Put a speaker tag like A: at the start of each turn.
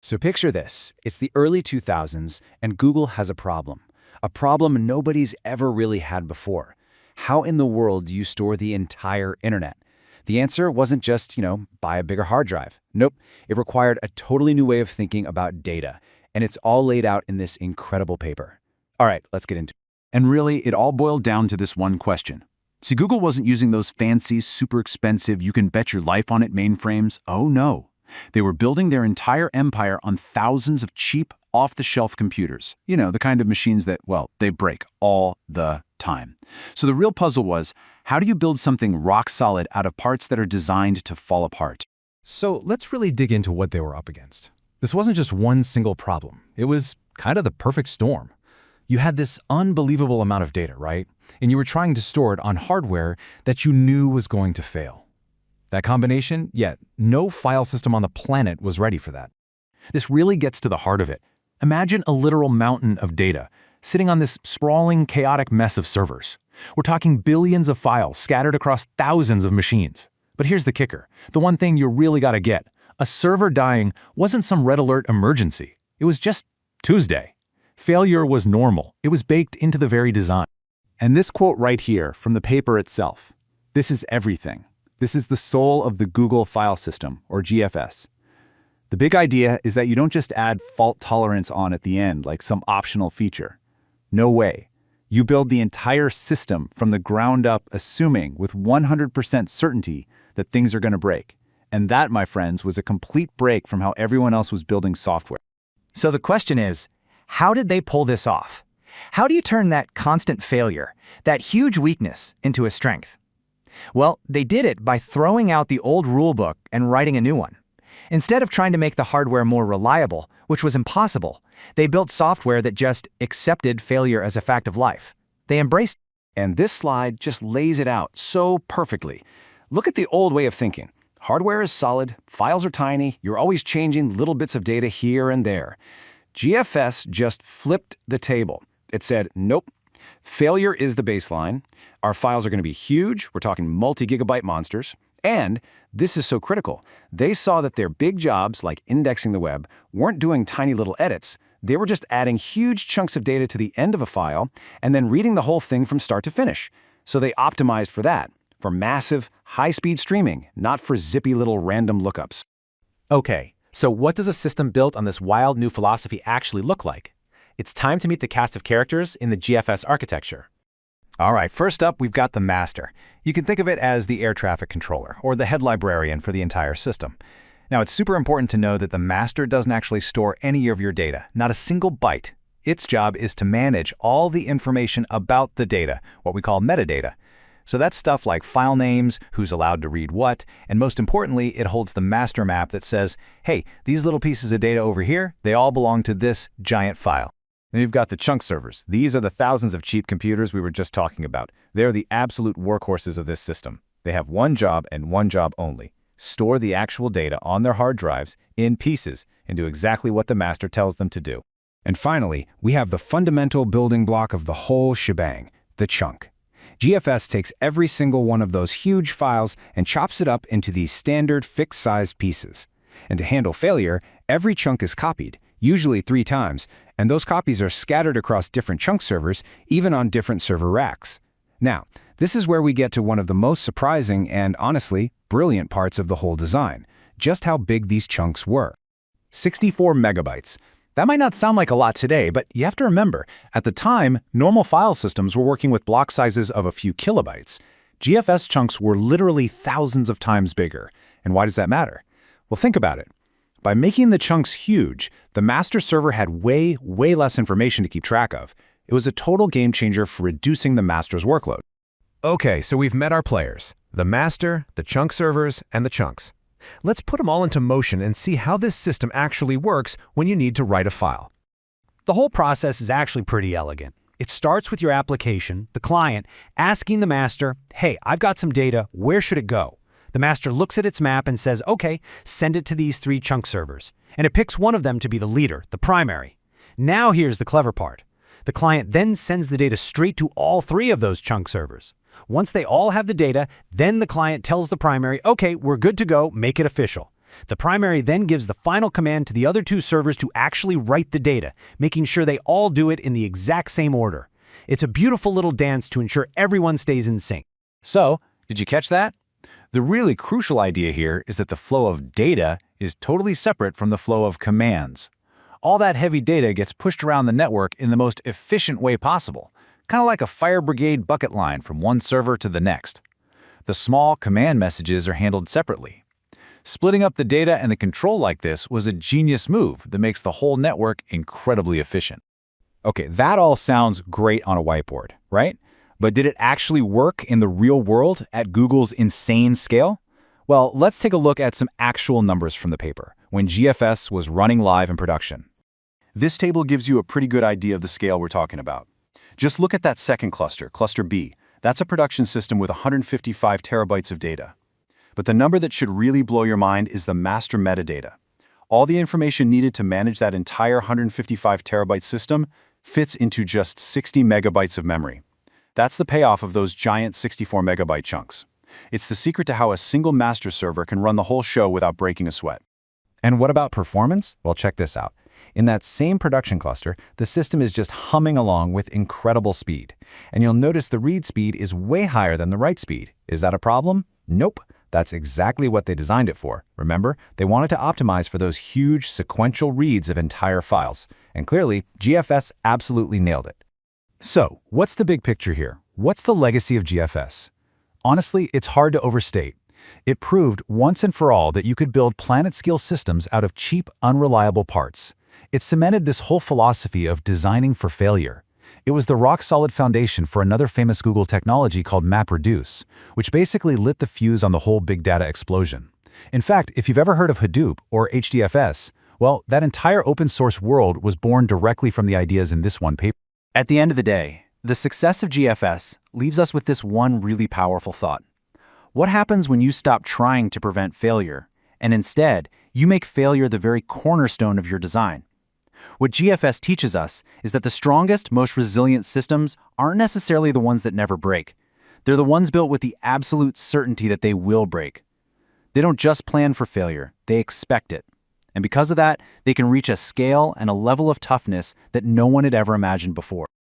A: So picture this. It's the early 2000s, and Google has a problem. A problem nobody's ever really had before. How in the world do you store the entire internet? The answer wasn't just, buy a bigger hard drive. Nope, it required a totally new way of thinking about data, and it's all laid out in this incredible paper. All right, let's get into it.
B: And really, it all boiled down to this one question. See, Google wasn't using those fancy, super expensive, you can bet your life on it mainframes. Oh no. They were building their entire empire on thousands of cheap, off-the-shelf computers. The kind of machines that, well, they break all the time. So the real puzzle was, how do you build something rock solid out of parts that are designed to fall apart?
C: So let's really dig into what they were up against. This wasn't just one single problem. It was kind of the perfect storm. You had this unbelievable amount of data, right? And you were trying to store it on hardware that you knew was going to fail. That combination, yet no file system on the planet was ready for that.
B: This really gets to the heart of it. Imagine a literal mountain of data sitting on this sprawling, chaotic mess of servers. We're talking billions of files scattered across thousands of machines. But here's the kicker. The one thing you really gotta get. A server dying wasn't some red alert emergency. It was just Tuesday. Failure was normal. It was baked into the very design.
A: And this quote right here from the paper itself. This is everything. This is the soul of the Google File System, or GFS. The big idea is that you don't just add fault tolerance on at the end like some optional feature. No way. You build the entire system from the ground up, assuming with 100% certainty that things are going to break. And that, my friends, was a complete break from how everyone else was building software.
D: So the question is, how did they pull this off? How do you turn that constant failure, that huge weakness, into a strength? Well, they did it by throwing out the old rulebook and writing a new one. Instead of trying to make the hardware more reliable, which was impossible, they built software that just accepted failure as a fact of life. They embraced it.
A: And this slide just lays it out so perfectly. Look at the old way of thinking. Hardware is solid, files are tiny, you're always changing little bits of data here and there. GFS just flipped the table. It said, nope, failure is the baseline. Our files are going to be huge. We're talking multi-gigabyte monsters. And this is so critical. They saw that their big jobs, like indexing the web, weren't doing tiny little edits. They were just adding huge chunks of data to the end of a file and then reading the whole thing from start to finish. So they optimized for that, for massive, high-speed streaming, not for zippy little random lookups.
C: Okay, so what does a system built on this wild new philosophy actually look like? It's time to meet the cast of characters in the GFS architecture. All right, first up, we've got the master. You can think of it as the air traffic controller, or the head librarian for the entire system. Now, it's super important to know that the master doesn't actually store any of your data, not a single byte. Its job is to manage all the information about the data, what we call metadata. So that's stuff like file names, who's allowed to read what, and most importantly, it holds the master map that says, hey, these little pieces of data over here, they all belong to this giant file.
A: Then you've got the Chunkservers. These are the thousands of cheap computers we were just talking about. They're the absolute workhorses of this system. They have one job and one job only. Store the actual data on their hard drives in pieces and do exactly what the master tells them to do. And finally, we have the fundamental building block of the whole shebang, the chunk. GFS takes every single one of those huge files and chops it up into these standard fixed-sized pieces. And to handle failure, every chunk is copied, usually 3 times, and those copies are scattered across different chunk servers, even on different server racks. Now, this is where we get to one of the most surprising and, honestly, brilliant parts of the whole design, just how big these chunks were. 64 megabytes. That might not sound like a lot today, but you have to remember, at the time, normal file systems were working with block sizes of a few kilobytes. GFS chunks were literally thousands of times bigger. And why does that matter? Well, think about it. By making the chunks huge, the master server had way less information to keep track of. It was a total game changer for reducing the master's workload.
E: Okay, so we've met our players, the master, the chunk servers, and the chunks. Let's put them all into motion and see how this system actually works when you need to write a file.
D: The whole process is actually pretty elegant. It starts with your application, the client, asking the master, hey, I've got some data, where should it go? The master looks at its map and says, okay, send it to these 3 chunk servers. And it picks one of them to be the leader, the primary. Now here's the clever part. The client then sends the data straight to all 3 of those chunk servers. Once they all have the data, then the client tells the primary, okay, we're good to go, make it official.
F: The primary then gives the final command to the other two servers to actually write the data, making sure they all do it in the exact same order. It's a beautiful little dance to ensure everyone stays in sync.
C: So, did you catch that? The really crucial idea here is that the flow of data is totally separate from the flow of commands. All that heavy data gets pushed around the network in the most efficient way possible, kind of like a fire brigade bucket line from one server to the next. The small command messages are handled separately. Splitting up the data and the control like this was a genius move that makes the whole network incredibly efficient. Okay, that all sounds great on a whiteboard, right? But did it actually work in the real world at Google's insane scale? Well, let's take a look at some actual numbers from the paper, when GFS was running live in production. This table gives you a pretty good idea of the scale we're talking about. Just look at that second cluster, cluster B. That's a production system with 155 terabytes of data. But the number that should really blow your mind is the master metadata. All the information needed to manage that entire 155 terabyte system fits into just 60 megabytes of memory. That's the payoff of those giant 64 megabyte chunks. It's the secret to how a single master server can run the whole show without breaking a sweat.
A: And what about performance? Well, check this out. In that same production cluster, the system is just humming along with incredible speed. And you'll notice the read speed is way higher than the write speed. Is that a problem? Nope. That's exactly what they designed it for. Remember, they wanted to optimize for those huge sequential reads of entire files. And clearly, GFS absolutely nailed it.
C: So, what's the big picture here? What's the legacy of GFS? Honestly, it's hard to overstate. It proved once and for all that you could build planet-scale systems out of cheap, unreliable parts. It cemented this whole philosophy of designing for failure. It was the rock-solid foundation for another famous Google technology called MapReduce, which basically lit the fuse on the whole big data explosion. In fact, if you've ever heard of Hadoop or HDFS, well, that entire open-source world was born directly from the ideas in this one paper.
B: At the end of the day, the success of GFS leaves us with this one really powerful thought. What happens when you stop trying to prevent failure, and instead, you make failure the very cornerstone of your design? What GFS teaches us is that the strongest, most resilient systems aren't necessarily the ones that never break. They're the ones built with the absolute certainty that they will break. They don't just plan for failure, they expect it. And because of that, they can reach a scale and a level of toughness that no one had ever imagined before.